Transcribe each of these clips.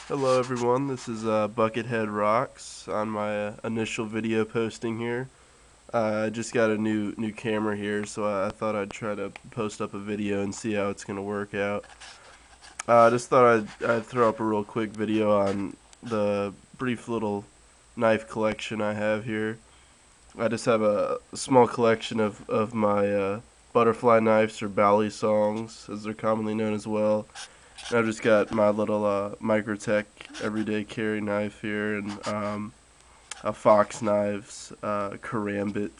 Hello everyone, this is Buckethead Rocks on my initial video posting here. I just got a new camera here, so I thought I'd try to post up a video and see how it's going to work out. I just thought I'd throw up a real quick video on the brief little knife collection I have here. I just have a small collection of my butterfly knives, or balisongs as they're commonly known as well. I've just got my little Microtech everyday carry knife here, and a Fox Knives Karambit.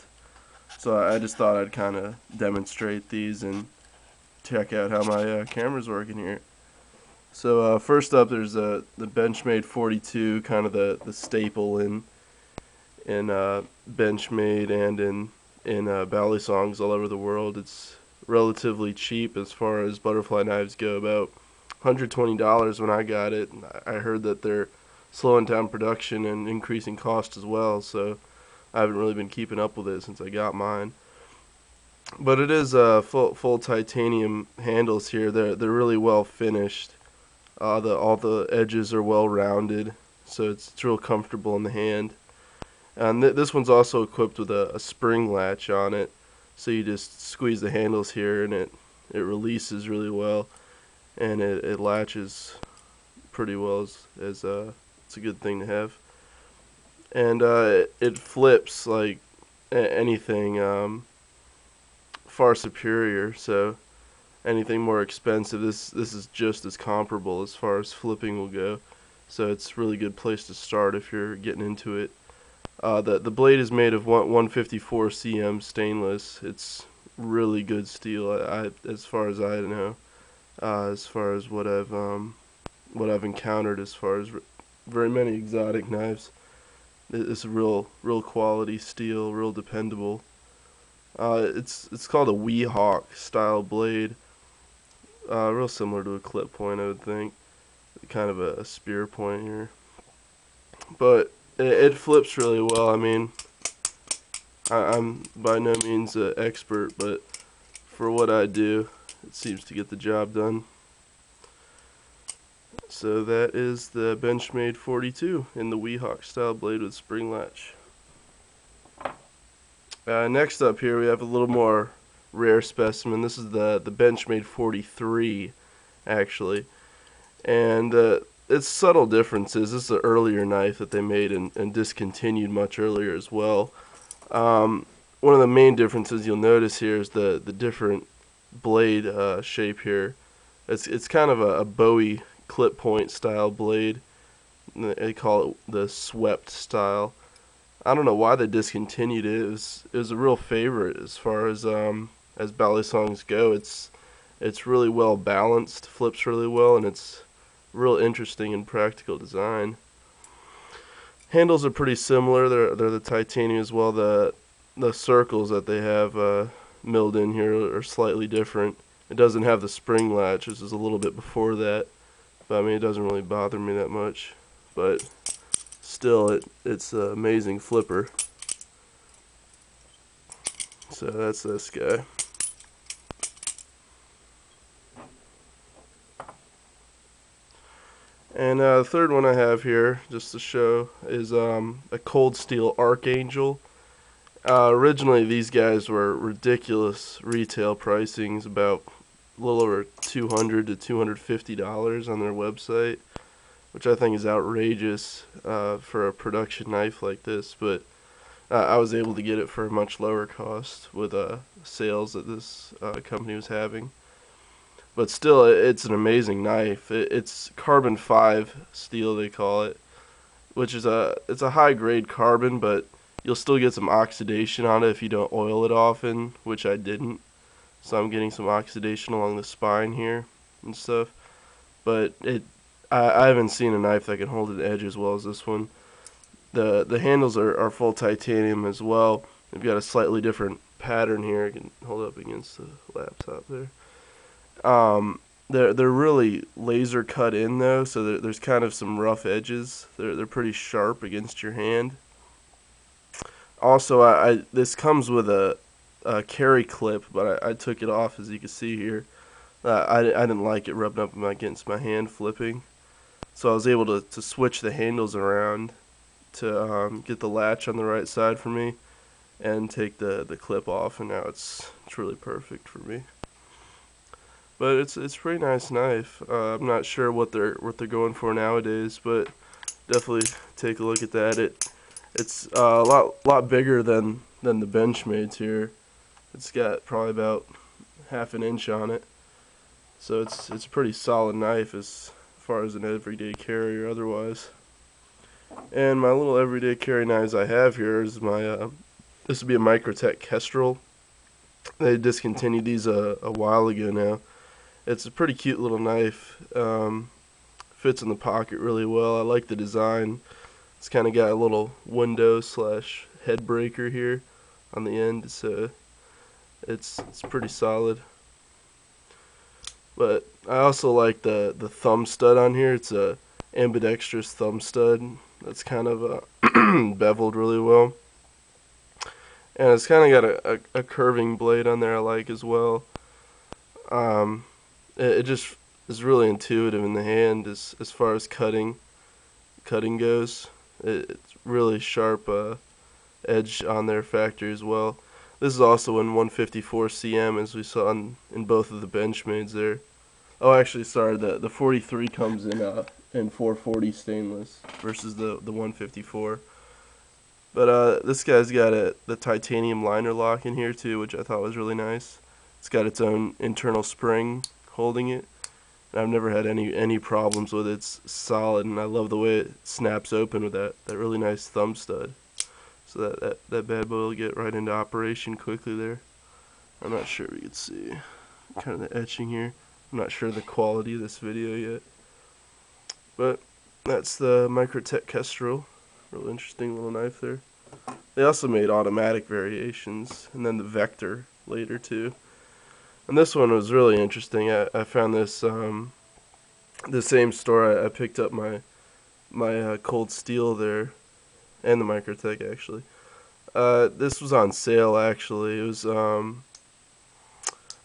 So I just thought I'd kind of demonstrate these and check out how my camera's working here. So first up, there's the Benchmade 42, kind of the staple in Benchmade and in balisongs all over the world. It's relatively cheap as far as butterfly knives go, about $120 when I got it. I heard that they're slowing down production and increasing cost as well, so I haven't really been keeping up with it since I got mine. But it is full titanium handles here. They're really well finished. All the edges are well rounded, so it's real comfortable in the hand. And this one's also equipped with a spring latch on it, so you just squeeze the handles here and it releases really well, and it latches pretty well as it's a good thing to have. And it flips like anything far superior, so anything more expensive, this is just as comparable as far as flipping will go, so it's a really good place to start if you're getting into it. The blade is made of 154 cm stainless. It's really good steel, as far as I know, as far as what I've encountered, as far as very many exotic knives. It's a real quality steel, real dependable. It's called a Weehawk style blade. Real similar to a clip point, I would think. Kind of a spear point here, but it flips really well. I mean, I'm by no means an expert, but for what I do, it seems to get the job done. So that is the Benchmade 42 in the Weehawk style blade with spring latch. Next up here we have a little more rare specimen. This is the Benchmade 43 actually, and it's subtle differences. This is an earlier knife that they made and discontinued much earlier as well. One of the main differences you'll notice here is the different blade shape here. It's kind of a Bowie clip point style blade. They call it the swept style. I don't know why they discontinued it. It was a real favorite as far as balisongs go. It's really well balanced, flips really well, and it's real interesting and practical design. Handles are pretty similar. They're the titanium as well. The circles that they have milled in here are slightly different. It doesn't have the spring latch. This is a little bit before that, but I mean, it doesn't really bother me that much. But still, it's an amazing flipper. So that's this guy. And the third one I have here, just to show, is a Cold Steel Archangel. Originally, these guys were ridiculous retail pricings, about a little over $200 to $250 on their website, which I think is outrageous for a production knife like this. But I was able to get it for a much lower cost with sales that this company was having. But still, it's an amazing knife. It's carbon 5 steel, they call it, which is it's a high grade carbon, but you'll still get some oxidation on it if you don't oil it often, which I didn't. So I'm getting some oxidation along the spine here and stuff. But I haven't seen a knife that can hold an edge as well as this one. The handles are full titanium as well. They've got a slightly different pattern here. I can hold it up against the laptop there. They're really laser cut in though, so there's kind of some rough edges. They're pretty sharp against your hand. Also, this comes with a carry clip, but I took it off, as you can see here. I didn't like it rubbing up against my hand flipping. So I was able to switch the handles around to get the latch on the right side for me and take the clip off, and now it's really perfect for me. But it's a pretty nice knife. I'm not sure what they're going for nowadays, but definitely take a look at that. It's a lot bigger than the Benchmades here. It's got probably about half an inch on it, so it's a pretty solid knife as far as an everyday carry or otherwise. And my little everyday carry knives I have here is my this would be a Microtech Kestrel. They discontinued these a while ago now. It's a pretty cute little knife. Fits in the pocket really well. I like the design. It's kind of got a little window slash head breaker here on the end, so it's pretty solid. But I also like the thumb stud on here. It's a ambidextrous thumb stud that's kind of beveled really well, and it's kind of got a curving blade on there I like as well. It just is really intuitive in the hand as far as cutting goes. It's really sharp edge on their factory as well. This is also in 154 cm, as we saw in both of the Benchmades there. Oh, actually, sorry, the 43 comes in 440 stainless versus the 154. But this guy's got the titanium liner lock in here too, which I thought was really nice. It's got its own internal spring holding it. And I've never had any problems with it. It's solid, and I love the way it snaps open with that really nice thumb stud. So that bad boy will get right into operation quickly there. I'm not sure if you can see kind of the etching here. I'm not sure the quality of this video yet. But that's the Microtech Kestrel. Real interesting little knife there. They also made automatic variations, and then the Vector later too. And this one was really interesting. I found this the same store I picked up my cold steel there, and the Microtech actually. This was on sale actually. It was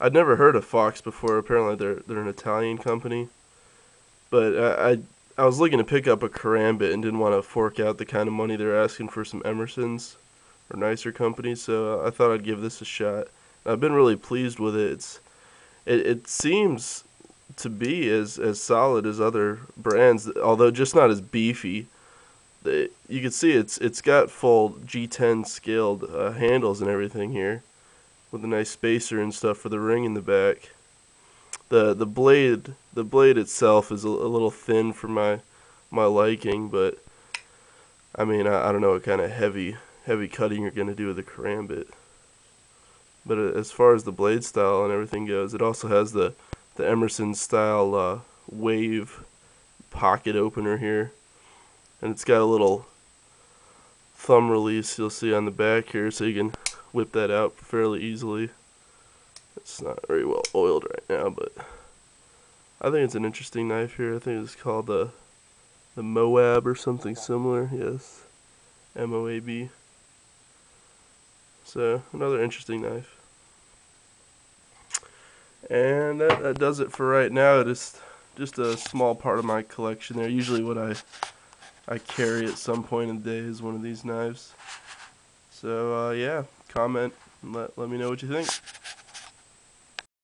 I'd never heard of Fox before. Apparently they're an Italian company, but I was looking to pick up a Karambit and didn't want to fork out the kind of money they're asking for some Emersons or nicer companies, so I thought I'd give this a shot. I've been really pleased with it. It seems to be as solid as other brands, although just not as beefy. You can see it's got full G10 scaled handles and everything here, with a nice spacer and stuff for the ring in the back. The blade itself is a little thin for my liking, but I mean I don't know what kind of heavy cutting you're gonna do with a Karambit. But as far as the blade style and everything goes, it also has the Emerson style wave pocket opener here, and it's got a little thumb release you'll see on the back here, so you can whip that out fairly easily. It's not very well oiled right now, but I think it's an interesting knife here. I think it's called the Moab or something similar. Yes, MOAB. So another interesting knife. And that does it for right now. Just a small part of my collection there. Usually what I carry at some point in the day is one of these knives. So yeah, comment and let me know what you think.